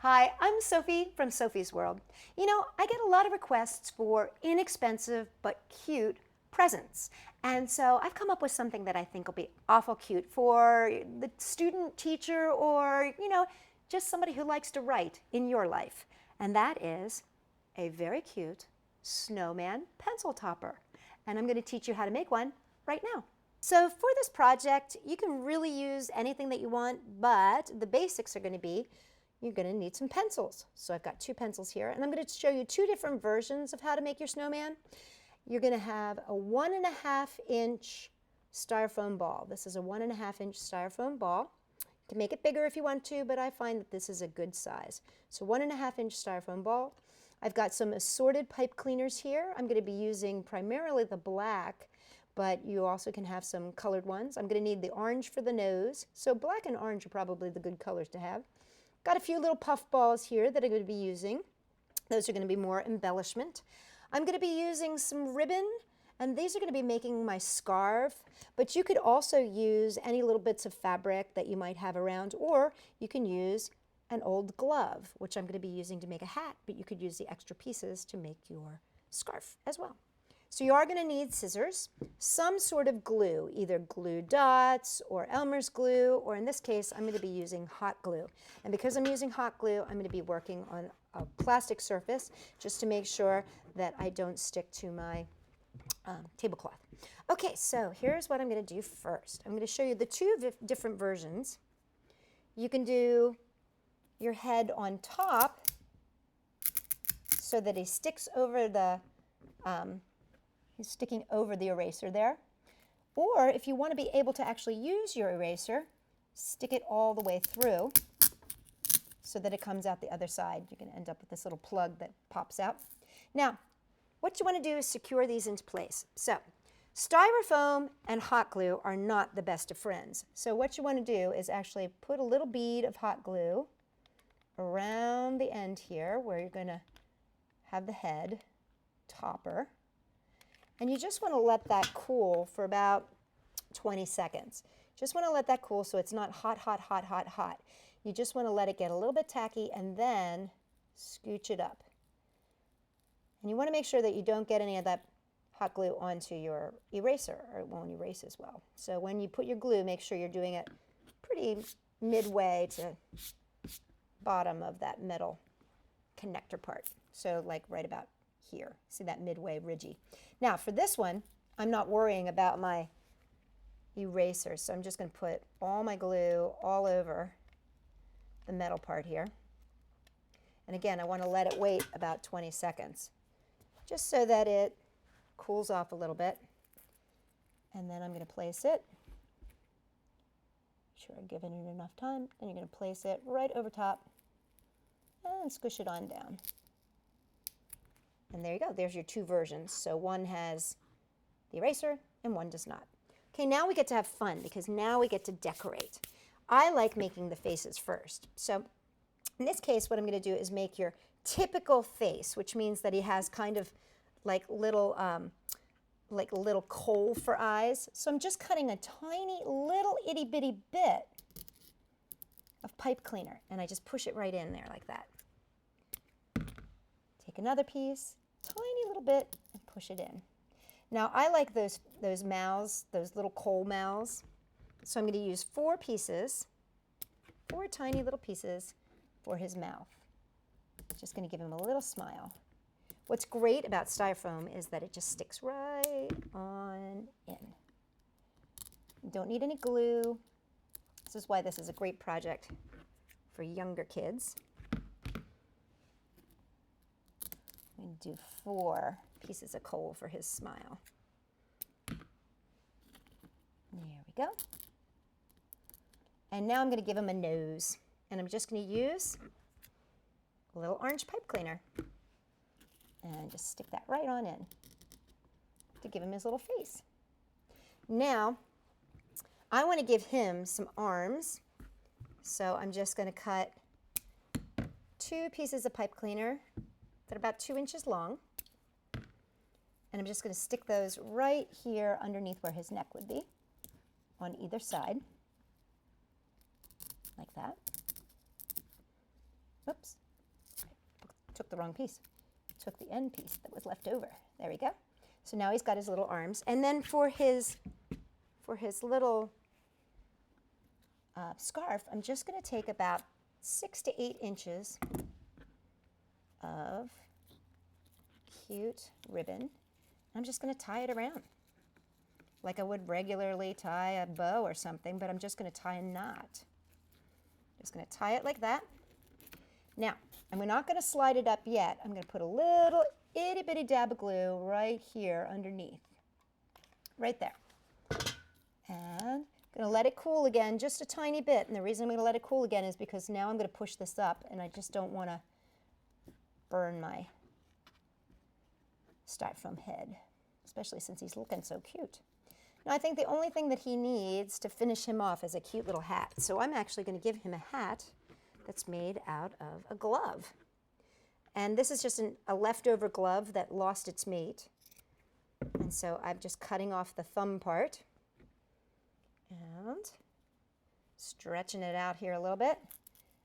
Hi, I'm Sophie from Sophie's World. You know, I get a lot of requests for inexpensive but cute presents. And so I've come up with something that I think will be awful cute for the student, teacher, or, just somebody who likes to write in your life. And that is a very cute snowman pencil topper. And I'm going to teach you how to make one right now. So for this project, you can really use anything that you want, but the basics are going to be you're going to need some pencils. So I've got two pencils here, and I'm going to show you two different versions of how to make your snowman. You're going to have a 1.5-inch styrofoam ball. This is a 1.5-inch styrofoam ball. You can make it bigger if you want to, but I find that this is a good size. So 1.5-inch styrofoam ball. I've got some assorted pipe cleaners here. I'm going to be using primarily the black, but you also can have some colored ones. I'm going to need the orange for the nose. So black and orange are probably the good colors to have. Got a few little puff balls here that I'm going to be using. Those are going to be more embellishment. I'm going to be using some ribbon, and these are going to be making my scarf, but you could also use any little bits of fabric that you might have around, or you can use an old glove, which I'm going to be using to make a hat, but you could use the extra pieces to make your scarf as well. So you are going to need scissors, some sort of glue, either glue dots or Elmer's glue, or in this case, I'm going to be using hot glue. And because I'm using hot glue, I'm going to be working on a plastic surface just to make sure that I don't stick to my tablecloth. Okay, so here's what I'm going to do first. I'm going to show you the two different versions. You can do your head on top so that it sticks over the He's sticking over the eraser there. Or if you want to be able to actually use your eraser, stick it all the way through so that it comes out the other side. You're going to end up with this little plug that pops out. Now, what you want to do is secure these into place. So, styrofoam and hot glue are not the best of friends. So what you want to do is actually put a little bead of hot glue around the end here where you're going to have the head topper. And you just want to let that cool for about 20 seconds. Just want to let that cool so it's not hot, hot, hot, hot, hot. You just want to let it get a little bit tacky and then scooch it up. And you want to make sure that you don't get any of that hot glue onto your eraser or it won't erase as well. So when you put your glue, make sure you're doing it pretty midway to bottom of that metal connector part. So like right about here. See that midway ridgy. Now for this one, I'm not worrying about my eraser, so I'm just going to put all my glue all over the metal part here. And again, I want to let it wait about 20 seconds, just so that it cools off a little bit. And then I'm going to place it. Make sure I've given it enough time. And you're going to place it right over top and squish it on down. And there you go, there's your two versions. So one has the eraser and one does not. Okay, now we get to have fun because now we get to decorate. I like making the faces first. So in this case, what I'm going to do is make your typical face, which means that he has kind of like little coal for eyes. So I'm just cutting a tiny little itty bitty bit of pipe cleaner and I just push it right in there like that. Take another piece, tiny little bit, and push it in. Now I like those mouths, those little coal mouths. So I'm going to use 4 pieces, 4 tiny little pieces for his mouth. Just going to give him a little smile. What's great about styrofoam is that it just sticks right on in. You don't need any glue. This is why this is a great project for younger kids. I'm going to do 4 pieces of coal for his smile. There we go. And now I'm going to give him a nose. And I'm just going to use a little orange pipe cleaner. And just stick that right on in to give him his little face. Now, I want to give him some arms. So I'm just going to cut 2 pieces of pipe cleaner that are about 2 inches long. And I'm just going to stick those right here underneath where his neck would be on either side, like that. Oops, took the wrong piece. Took the end piece that was left over. There we go. So now he's got his little arms. And then for his little scarf, I'm just going to take about 6 to 8 inches of cute ribbon. I'm just going to tie it around like I would regularly tie a bow or something, but I'm just going to tie a knot. Just going to tie it like that. Now, I'm not going to slide it up yet. I'm going to put a little itty bitty dab of glue right here underneath, right there. And I'm going to let it cool again just a tiny bit. And the reason I'm going to let it cool again is because now I'm going to push this up, and I just don't want to burn my styrofoam head, especially since he's looking so cute. Now I think the only thing that he needs to finish him off is a cute little hat. So I'm actually going to give him a hat that's made out of a glove. And this is just a leftover glove that lost its mate. And so I'm just cutting off the thumb part and stretching it out here a little bit.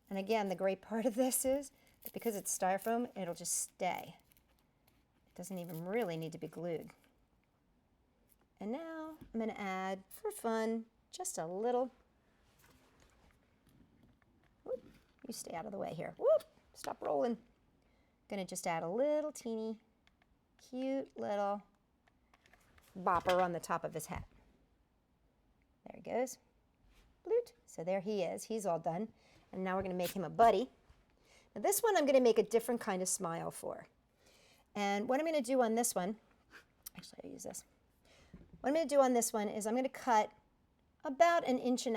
And again, the great part of this is that because it's styrofoam, it'll just stay. It doesn't even really need to be glued. And now I'm going to add, for fun, just a little. Whoop, you stay out of the way here. Whoop, stop rolling. Going to just add a little teeny, cute little bopper on the top of his hat. There he goes. Bloot. So there he is. He's all done. And now we're going to make him a buddy. Now this one I'm going to make a different kind of smile for. And what I'm going to do on this one, actually I'll use this. What I'm going to do on this one is I'm going to cut about 1.5 inch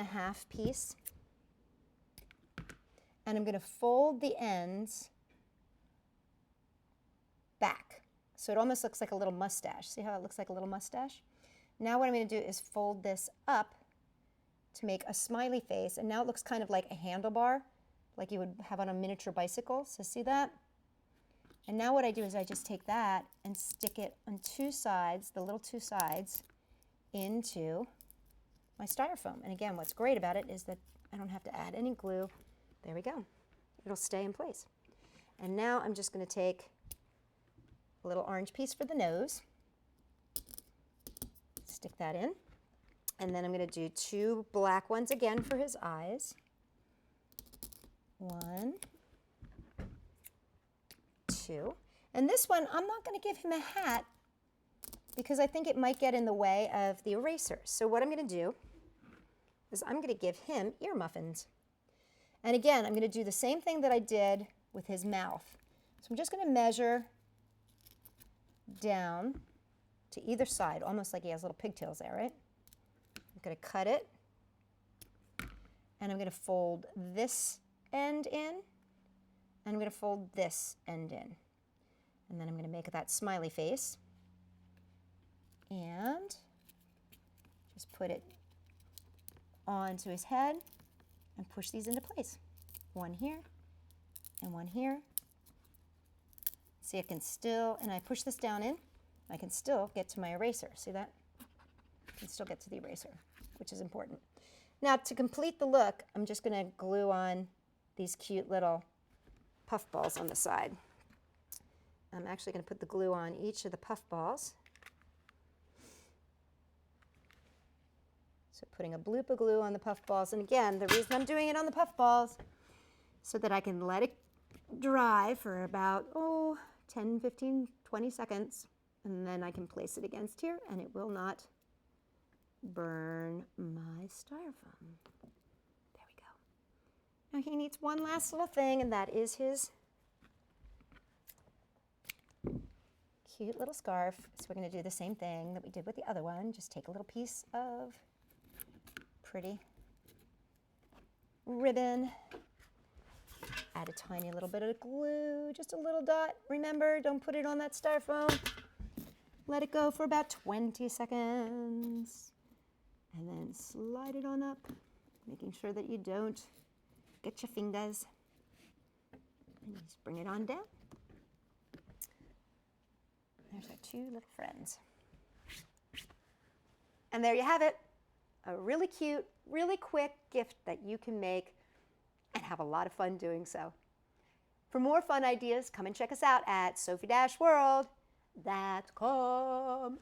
piece. And I'm going to fold the ends back. So it almost looks like a little mustache. See how it looks like a little mustache? Now what I'm going to do is fold this up to make a smiley face. And now it looks kind of like a handlebar, like you would have on a miniature bicycle. So see that? And now what I do is I just take that and stick it on 2 sides, the little 2 sides, into my styrofoam. And again, what's great about it is that I don't have to add any glue. There we go. It'll stay in place. And now I'm just going to take a little orange piece for the nose, stick that in, and then I'm going to do 2 black ones again for his eyes. 1, 2. And this one, I'm not going to give him a hat because I think it might get in the way of the eraser. So what I'm going to do is I'm going to give him ear muffins. And again, I'm going to do the same thing that I did with his mouth. So I'm just going to measure down to either side, almost like he has little pigtails there, right? I'm going to cut it, and I'm going to fold this end in, and I'm going to fold this end in. And then I'm going to make that smiley face, and just put it onto his head and push these into place. 1 here and 1 here. See, I can still, and I push this down in, I can still get to my eraser. See that? I can still get to the eraser, which is important. Now, to complete the look, I'm just going to glue on these cute little puff balls on the side. I'm actually going to put the glue on each of the puff balls. So putting a bloop of glue on the puff balls. And again, the reason I'm doing it on the puff balls so that I can let it dry for about, 10, 15, 20 seconds. And then I can place it against here and it will not burn my styrofoam. There we go. Now he needs one last little thing, and that is his cute little scarf. So we're going to do the same thing that we did with the other one. Just take a little piece of pretty ribbon, add a tiny little bit of glue, just a little dot. Remember, don't put it on that styrofoam. Let it go for about 20 seconds. And then slide it on up, making sure that you don't get your fingers. And just bring it on down. There's our 2 little friends. And there you have it. A really cute, really quick gift that you can make and have a lot of fun doing so. For more fun ideas, come and check us out at Sophie-World.com.